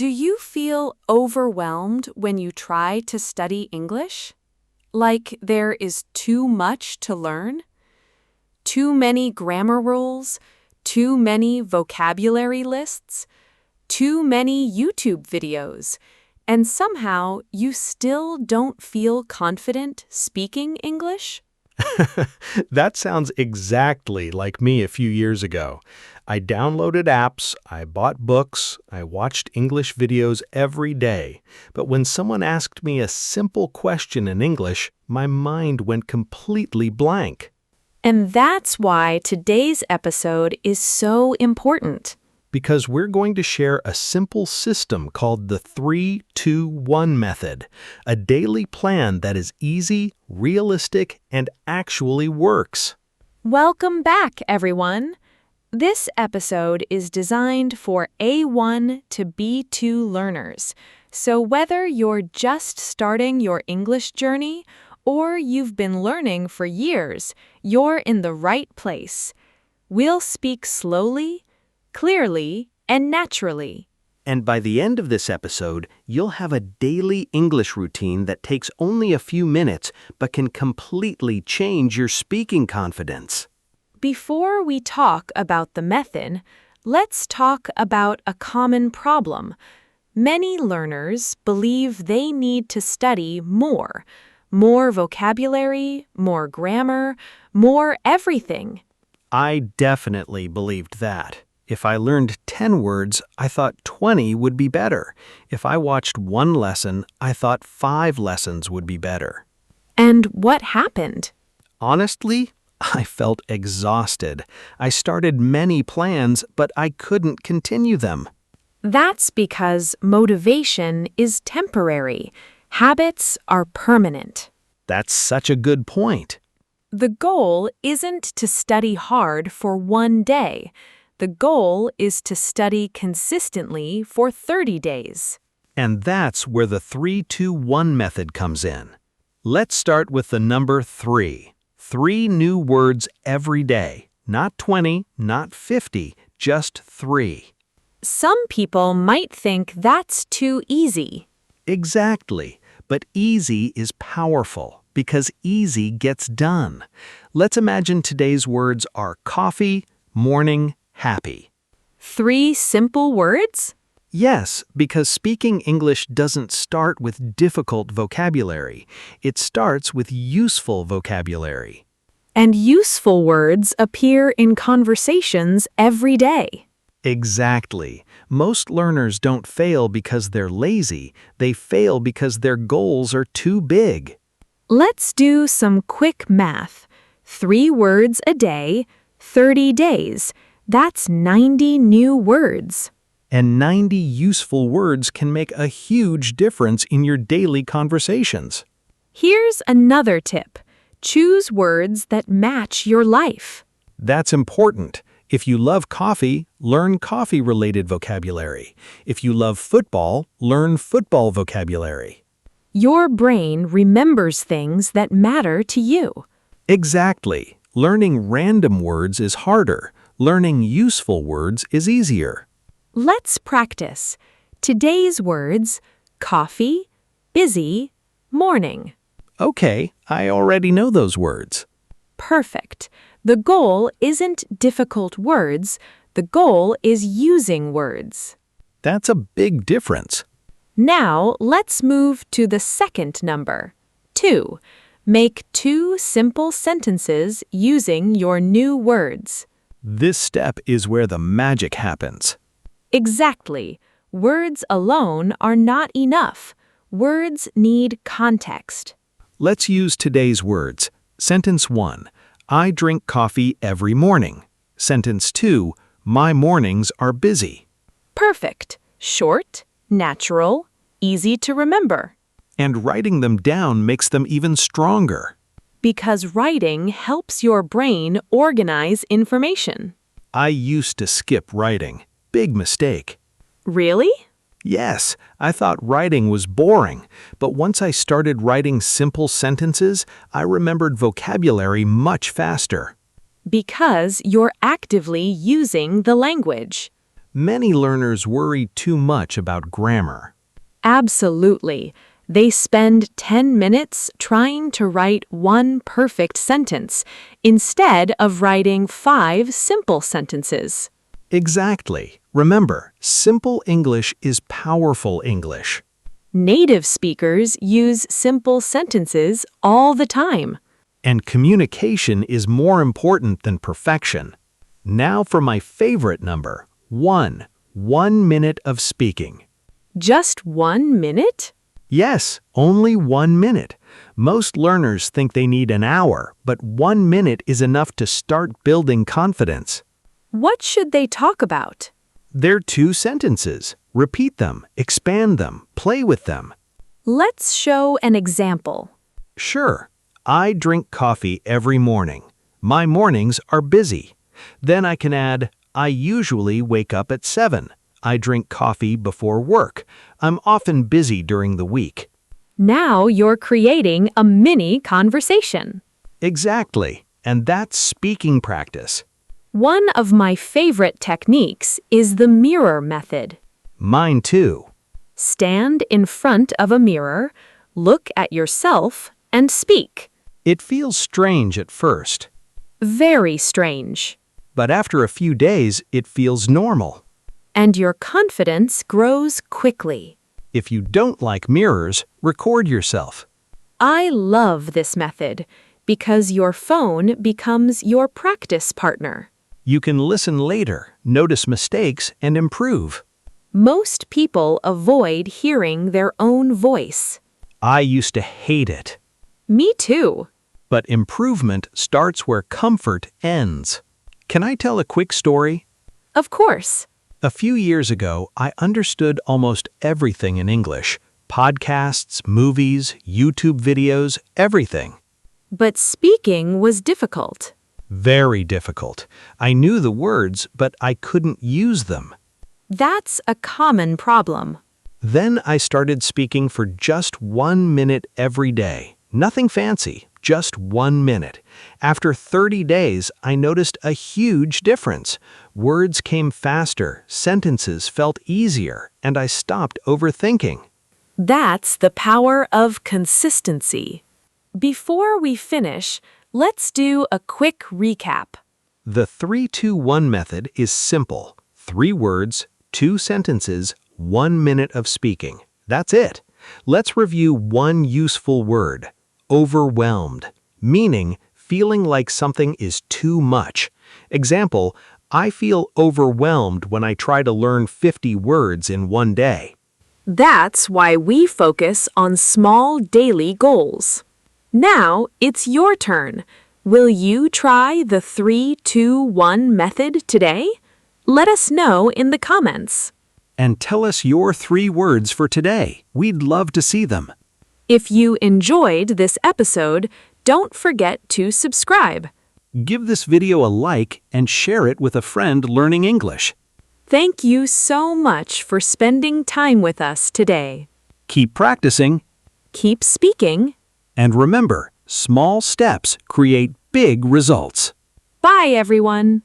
Do you feel overwhelmed when you try to study English? Like there is too much to learn? Too many grammar rules? Too many vocabulary lists? Too many YouTube videos? And somehow you still don't feel confident speaking English? That sounds exactly like me a few years ago. I downloaded apps, I bought books, I watched English videos every day. But when someone asked me a simple question in English, my mind went completely blank. And that's why today's episode is so important. Because we're going to share a simple system called the 3-2-1 method, a daily plan that is easy, realistic, and actually works. Welcome back, everyone. This episode is designed for A1 to B2 learners. So whether you're just starting your English journey or you've been learning for years, you're in the right place. We'll speak slowly, clearly, and naturally. And by the end of this episode, you'll have a daily English routine that takes only a few minutes but can completely change your speaking confidence. Before we talk about the method, let's talk about a common problem. Many learners believe they need to study more vocabulary, more grammar, more everything. I definitely believed that. If I learned 10 words, I thought 20 would be better. If I watched one lesson, I thought 5 lessons would be better. And what happened? Honestly, I felt exhausted. I started many plans, but I couldn't continue them. That's because motivation is temporary. Habits are permanent. That's such a good point. The goal isn't to study hard for one day. The goal is to study consistently for 30 days. And that's where the 3-2-1 method comes in. Let's start with the number 3. 3 new words every day. Not 20, not 50, just 3. Some people might think that's too easy. Exactly. But easy is powerful because easy gets done. Let's imagine today's words are coffee, morning, happy. 3 simple words? Yes, because speaking English doesn't start with difficult vocabulary. It starts with useful vocabulary. And useful words appear in conversations every day. Exactly. Most learners don't fail because they're lazy. They fail because their goals are too big. Let's do some quick math. 3 words a day, 30 days. That's 90 new words. And 90 useful words can make a huge difference in your daily conversations. Here's another tip. Choose words that match your life. That's important. If you love coffee, learn coffee-related vocabulary. If you love football, learn football vocabulary. Your brain remembers things that matter to you. Exactly. Learning random words is harder. Learning useful words is easier. Let's practice. Today's words: coffee, busy, morning. Okay, I already know those words. Perfect. The goal isn't difficult words. The goal is using words. That's a big difference. Now, let's move to the second number, 2. Make 2 simple sentences using your new words. This step is where the magic happens. Exactly. Words alone are not enough. Words need context. Let's use today's words. Sentence 1. I drink coffee every morning. Sentence 2. My mornings are busy. Perfect. Short, natural, easy to remember. And writing them down makes them even stronger. Because writing helps your brain organize information. I used to skip writing. Big mistake. Really? Yes, I thought writing was boring, but once I started writing simple sentences, I remembered vocabulary much faster. Because you're actively using the language. Many learners worry too much about grammar. Absolutely. They spend 10 minutes trying to write one perfect sentence instead of writing 5 simple sentences. Exactly. Remember, simple English is powerful English. Native speakers use simple sentences all the time. And communication is more important than perfection. Now for my favorite number, 1. 1 minute of speaking. Just 1 minute? Yes, only 1 minute. Most learners think they need an hour, but 1 minute is enough to start building confidence. What should they talk about? They're 2 sentences. Repeat them, expand them, play with them. Let's show an example. Sure, I drink coffee every morning. My mornings are busy. Then I can add, I usually wake up at 7. I drink coffee before work. I'm often busy during the week. Now you're creating a mini conversation. Exactly, and that's speaking practice. One of my favorite techniques is the mirror method. Mine too. Stand in front of a mirror, look at yourself, and speak. It feels strange at first, Very strange. but after a few days, it feels normal. And your confidence grows quickly. If you don't like mirrors, record yourself. I love this method because your phone becomes your practice partner. You can listen later, notice mistakes, and improve. Most people avoid hearing their own voice. I used to hate it. Me too. But improvement starts where comfort ends. Can I tell a quick story? Of course. A few years ago, I understood almost everything in English. Podcasts, movies, YouTube videos, everything. But speaking was difficult. Very difficult. I knew the words, but I couldn't use them. That's a common problem. Then I started speaking for just 1 minute every day. Nothing fancy, just 1 minute. After 30 days, I noticed a huge difference. Words came faster, sentences felt easier, and I stopped overthinking. That's the power of consistency. Before we finish, let's do a quick recap. The 3-2-1 method is simple. 3 words, 2 sentences, 1 minute of speaking. That's it. Let's review one useful word. Overwhelmed, meaning feeling like something is too much. Example, I feel overwhelmed when I try to learn 50 words in one day. That's why we focus on small daily goals. Now it's your turn. Will you try the 3-2-1 method today? Let us know in the comments. And tell us your 3 words for today. We'd love to see them. If you enjoyed this episode, don't forget to subscribe. Give this video a like and share it with a friend learning English. Thank you so much for spending time with us today. Keep practicing, Keep speaking. and remember, small steps create big results. Bye, everyone.